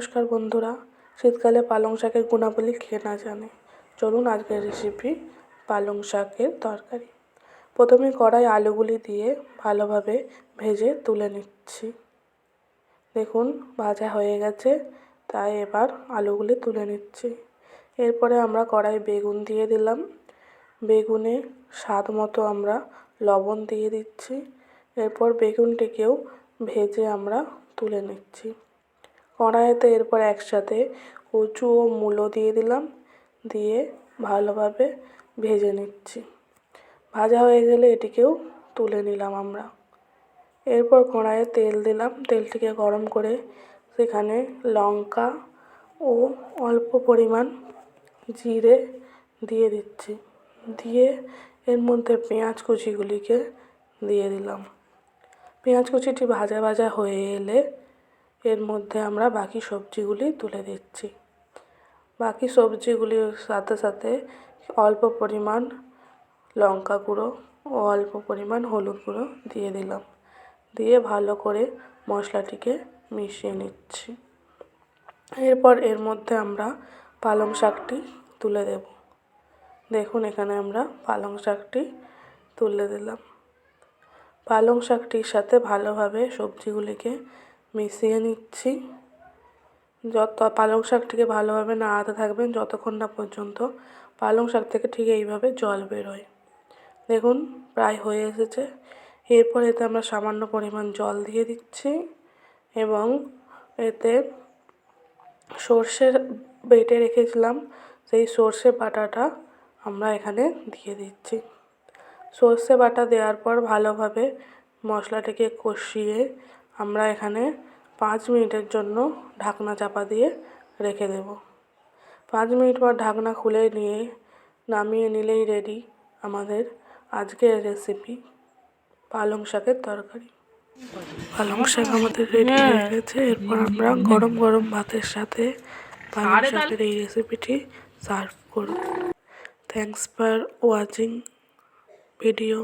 নমস্কার বন্ধুরা, শীতকালে পালং শাকের গুণাবলী কে না জানে। চলুন আজকের রেসিপি পালং শাকের তরকারি। প্রথমে কড়াই আলুগুলি দিয়ে ভালোভাবে ভেজে তুলে নিচ্ছি। দেখুন ভাজা হয়ে গেছে, তাই এবার আলুগুলি তুলে নিচ্ছি। এরপরে আমরা কড়াই বেগুন দিয়ে দিলাম। বেগুনে স্বাদ মতো আমরা লবণ দিয়ে দিচ্ছি। এরপর বেগুনটিকেও ভেজে আমরা তুলে নিচ্ছি। কড়াইতে এরপর একসাথে কচু ও মূলো দিয়ে দিলাম, দিয়ে ভালোভাবে ভেজে নিচ্ছি। ভাজা হয়ে গেলে এটিকেও তুলে নিলাম আমরা। এরপর কড়াইয়ে তেল দিলাম, তেলটিকে গরম করে সেখানে লঙ্কা ও অল্প পরিমাণ জিরে দিয়ে দিচ্ছি। দিয়ে এর মধ্যে পেঁয়াজ কুচিগুলিকে দিয়ে দিলাম। পেঁয়াজ কুচিটি ভাজা ভাজা হয়ে এলে এর মধ্যে আমরা বাকি সবজিগুলি তুলে দিচ্ছি। বাকি সবজিগুলির সাথে সাথে অল্প পরিমাণ লঙ্কা গুঁড়ো ও অল্প পরিমাণ হলুদ গুঁড়ো দিয়ে দিলাম। দিয়ে ভালো করে মশলাটিকে মিশিয়ে নিচ্ছি। এরপর এর মধ্যে আমরা পালং শাকটি তুলে দেব। দেখুন এখানে আমরা পালং শাকটি তুলে দিলাম। পালং শাকটির সাথে ভালোভাবে সবজিগুলিকে মিশিয়ে নিচ্ছি। পালং শাকটিকে ভালোভাবে নাড়াতে থাকবেন যতক্ষণ না পর্যন্ত পালং শাক থেকে ঠিক এইভাবে জল বেরোয়। দেখুন প্রায় হয়ে এসেছে। এরপর এতে আমরা সামান্য পরিমাণ জল দিয়ে দিচ্ছি এবং এতে সর্ষে বেটে রেখেছিলাম, সেই সর্ষে বাটাটা আমরা এখানে দিয়ে দিচ্ছি। সর্ষে বাটা দেওয়ার পর ভালোভাবে মশলাটিকে কষিয়ে আমরা এখানে 5 মিনিটের জন্য ঢাকনা চাপা দিয়ে রেখে দেব। 5 মিনিট পর ঢাকনা খুলে নিয়ে নামিয়ে নিলেই রেডি আমাদের আজকের রেসিপি পালং শাকের তরকারি। পালং শাক আমাদের রেডি হয়ে গেছে। এরপর আমরা গরম গরম ভাতের সাথে পালং শাকের এই রেসিপিটি সার্ভ করব। Thanks for watching video.